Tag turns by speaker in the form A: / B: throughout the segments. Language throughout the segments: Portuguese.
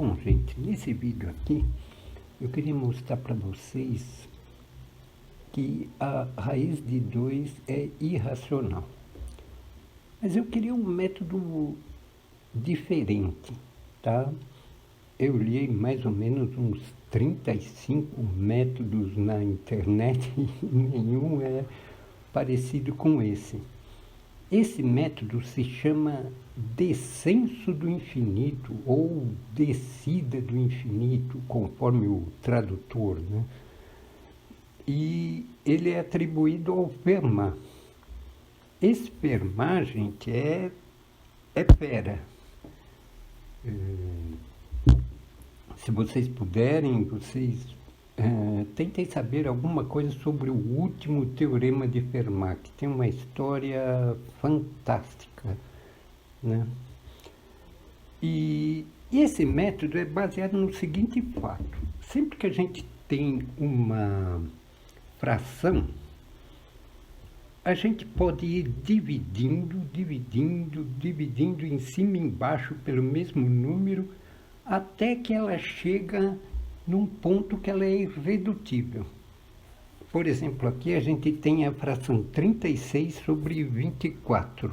A: Bom, gente, nesse vídeo aqui eu queria mostrar para vocês que a raiz de 2 é irracional. Mas eu queria um método diferente, tá? Eu li mais ou menos uns 35 métodos na internet e nenhum é parecido com esse. Esse método se chama descenso do infinito ou descida do infinito, conforme o tradutor, né? E ele é atribuído ao Fermat. Esse Fermat, gente, é fera. Se vocês puderem, tentem saber alguma coisa sobre o último teorema de Fermat, que tem uma história fantástica, né? E esse método é baseado no seguinte fato: sempre que a gente tem uma fração, a gente pode ir dividindo em cima e embaixo pelo mesmo número, até que ela chega num ponto que ela é irredutível. Por exemplo, aqui a gente tem a fração 36 sobre 24.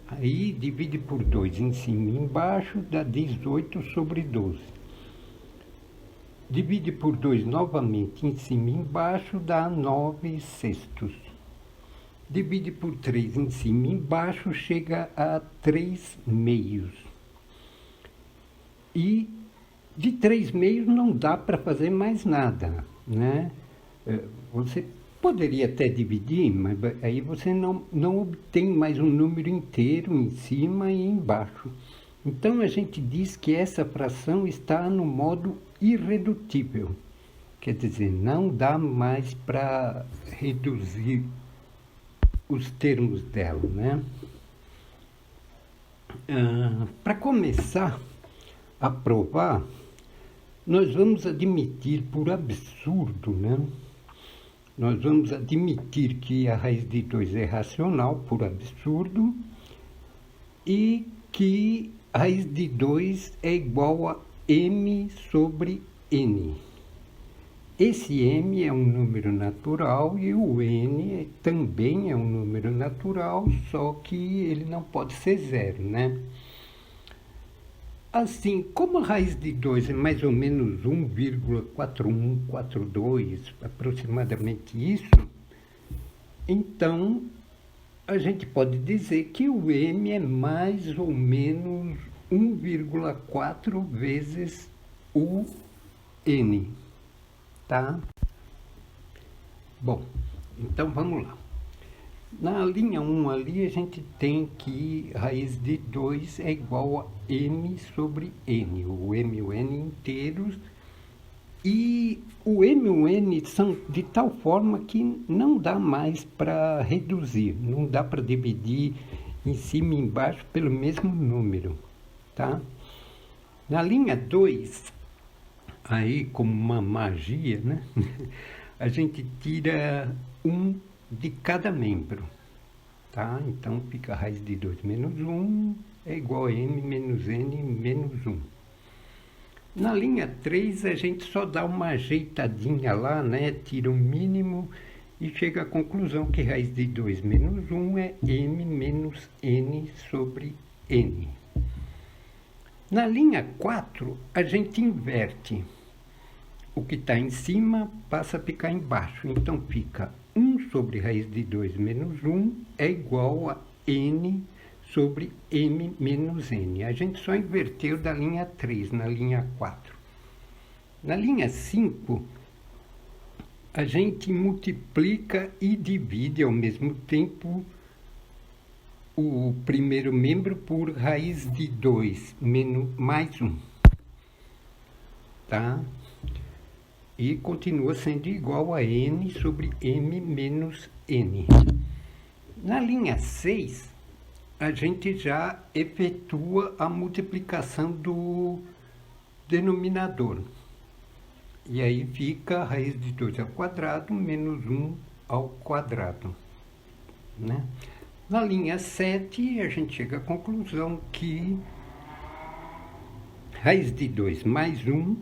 A: Aí divide por 2 em cima e embaixo, dá 18 sobre 12. Divide por 2 novamente em cima e embaixo, dá 9 sextos. Divide por 3 em cima e embaixo, chega a 3 meios. E de 3 meios não dá para fazer mais nada, né? Você poderia até dividir, mas aí você não obtém mais um número inteiro em cima e embaixo. Então a gente diz que essa fração está no modo irredutível. Quer dizer, não dá mais para reduzir os termos dela, né? Para começar a provar, nós vamos admitir por absurdo, né? Nós vamos admitir que a raiz de 2 é racional, por absurdo, e que a raiz de 2 é igual a m sobre n. Esse m é um número natural e o n também é um número natural, só que ele não pode ser zero, né? Assim, como a raiz de 2 é mais ou menos 1,4142, aproximadamente isso, então a gente pode dizer que o m é mais ou menos 1,4 vezes o n, tá? Bom, então vamos lá. Na linha 1 ali, a gente tem que raiz de 2 é igual a m sobre n. O m e o n inteiros. E o m e o n são de tal forma que não dá mais para reduzir. Não dá para dividir em cima e embaixo pelo mesmo número, tá? Na linha 2, aí como uma magia, né? A gente tira um de cada membro, tá? Então fica a raiz de 2 menos 1 é igual a m menos n menos 1. Na linha 3 a gente só dá uma ajeitadinha lá, né? Tira o mínimo e chega à conclusão que raiz de 2 menos 1 é m menos n sobre n. Na linha 4 a gente inverte. O que está em cima passa a ficar embaixo, então fica 1 sobre raiz de 2 menos 1 é igual a n sobre m menos n. A gente só inverteu da linha 3 na linha 4. Na linha 5, a gente multiplica e divide ao mesmo tempo o primeiro membro por raiz de 2 mais 1, tá? E continua sendo igual a n sobre m menos n. Na linha 6, a gente já efetua a multiplicação do denominador. E aí fica a raiz de 2 ao quadrado menos 1 ao quadrado, né? Na linha 7, a gente chega à conclusão que Raiz de 2 mais 1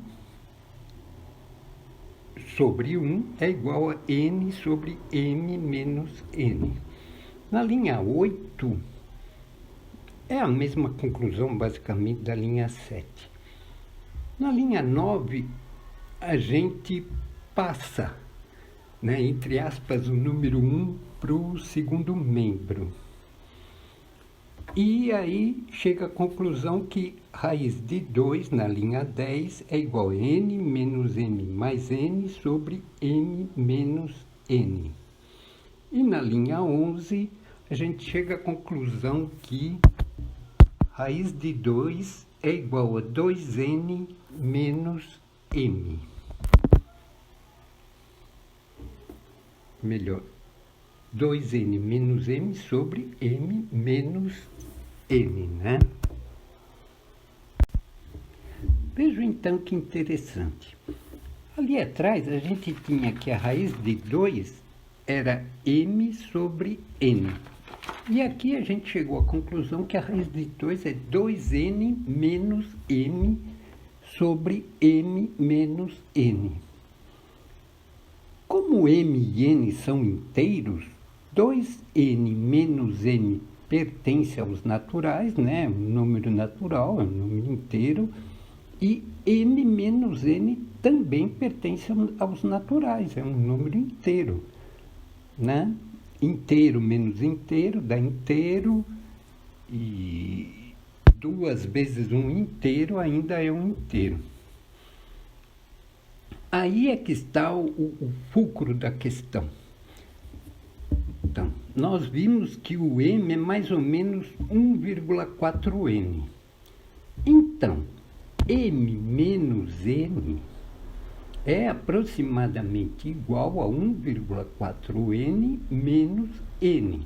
A: sobre 1 é igual a n sobre m menos n. Na linha 8, é a mesma conclusão, basicamente, da linha 7. Na linha 9, a gente passa, né, entre aspas, o número 1 para o segundo membro. E aí chega à conclusão que raiz de 2 na linha 10 é igual a n menos m mais n sobre m menos n. E na linha 11, a gente chega à conclusão que raiz de 2 é igual a 2n menos m. Melhor, 2n menos m sobre m menos n, né? Veja então que interessante. Ali atrás a gente tinha que a raiz de 2 era m sobre n. E aqui a gente chegou à conclusão que a raiz de 2 é 2n menos m sobre m menos n. Como m e n são inteiros, 2n menos m pertence aos naturais, né? Um número natural, é um número inteiro, e m menos n também pertence aos naturais, é um número inteiro, né? Inteiro menos inteiro dá inteiro, e 2 vezes um inteiro ainda é um inteiro. Aí é que está o fulcro da questão. Então, nós vimos que o m é mais ou menos 1,4n. Então, m menos n é aproximadamente igual a 1,4n menos n,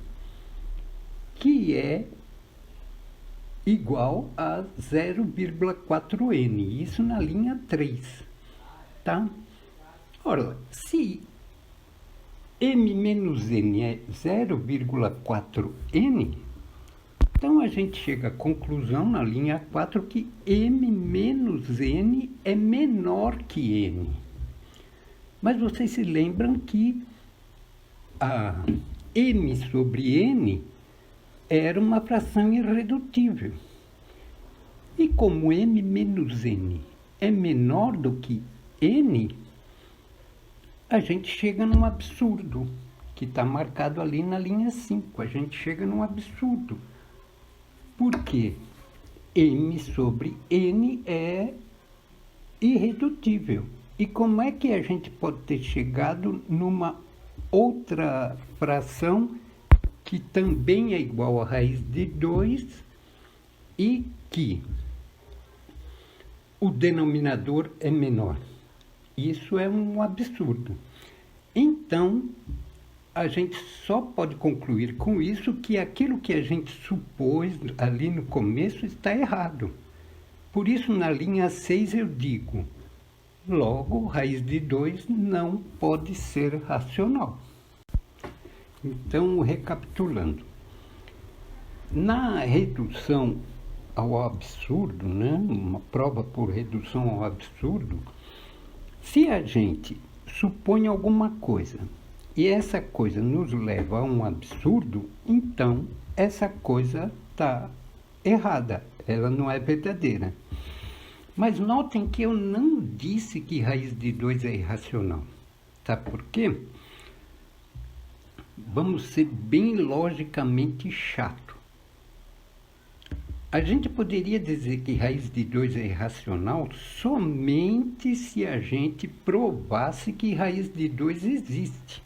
A: que é igual a 0,4n, isso na linha 3, tá? Ora, se m menos n é 0,4n, então a gente chega à conclusão na linha 4 que m menos n é menor que n. Mas vocês se lembram que a m sobre n era uma fração irredutível. E como m menos n é menor do que n, a gente chega num absurdo, que está marcado ali na linha 5. A gente chega num absurdo. Porque m sobre n é irredutível. E como é que a gente pode ter chegado numa outra fração que também é igual a raiz de 2 e que o denominador é menor? Isso é um absurdo. Então, a gente só pode concluir com isso que aquilo que a gente supôs ali no começo está errado. Por isso, na linha 6 eu digo, logo, raiz de 2 não pode ser racional. Então, recapitulando. Na redução ao absurdo, né, uma prova por redução ao absurdo, se a gente supõe alguma coisa e essa coisa nos leva a um absurdo, então essa coisa está errada, ela não é verdadeira. Mas notem que eu não disse que raiz de 2 é irracional. Sabe por quê? Vamos ser bem logicamente chato. A gente poderia dizer que raiz de 2 é irracional somente se a gente provasse que raiz de 2 existe.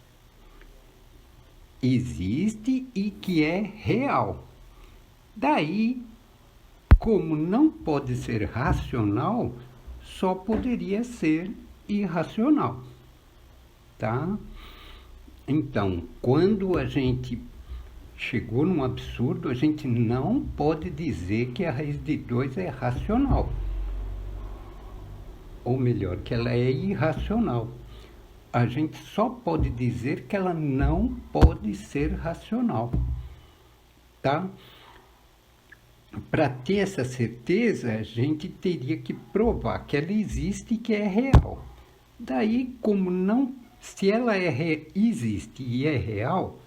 A: Existe e que é real. Daí, como não pode ser racional, só poderia ser irracional, tá? Então, quando a gente chegou num absurdo, a gente não pode dizer que a raiz de 2 é racional. Ou melhor, que ela é irracional. A gente só pode dizer que ela não pode ser racional, tá? para ter essa certeza, a gente teria que provar que ela existe e que é real. Daí, como não, se ela existe e é real,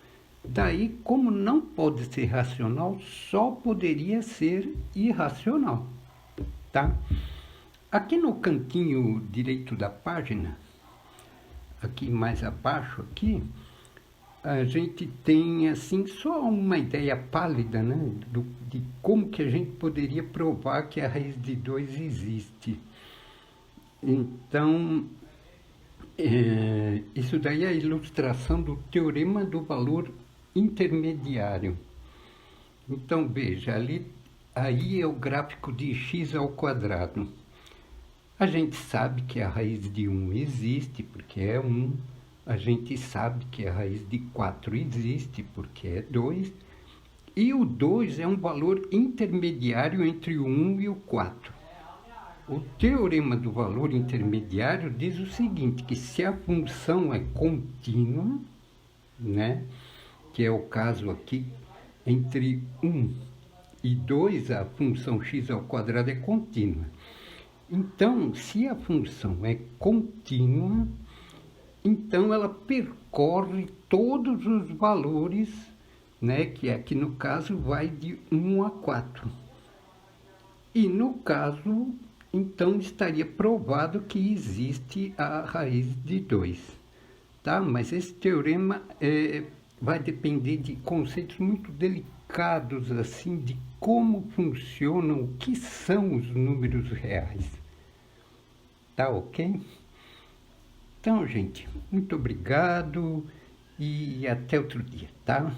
A: daí, como não pode ser racional, só poderia ser irracional, tá? Aqui no cantinho direito da página, aqui mais abaixo, aqui, a gente tem assim só uma ideia pálida, né, de como que a gente poderia provar que a raiz de 2 existe. Então, isso daí é a ilustração do teorema do valor intermediário. Então, veja, aí é o gráfico de x ao quadrado. A gente sabe que a raiz de 1 existe, porque é 1. A gente sabe que a raiz de 4 existe, porque é 2. E o 2 é um valor intermediário entre o 1 e o 4. O teorema do valor intermediário diz o seguinte, que se a função é contínua, né, que é o caso aqui, entre 1 e 2, a função x ao quadrado é contínua. Então, se a função é contínua, então ela percorre todos os valores, né, que aqui no caso vai de 1 a 4. E no caso, então estaria provado que existe a raiz de 2. Tá? Mas esse teorema vai depender de conceitos muito delicados, assim, de como funcionam, o que são os números reais. Tá ok? Então, gente, muito obrigado e até outro dia, tá?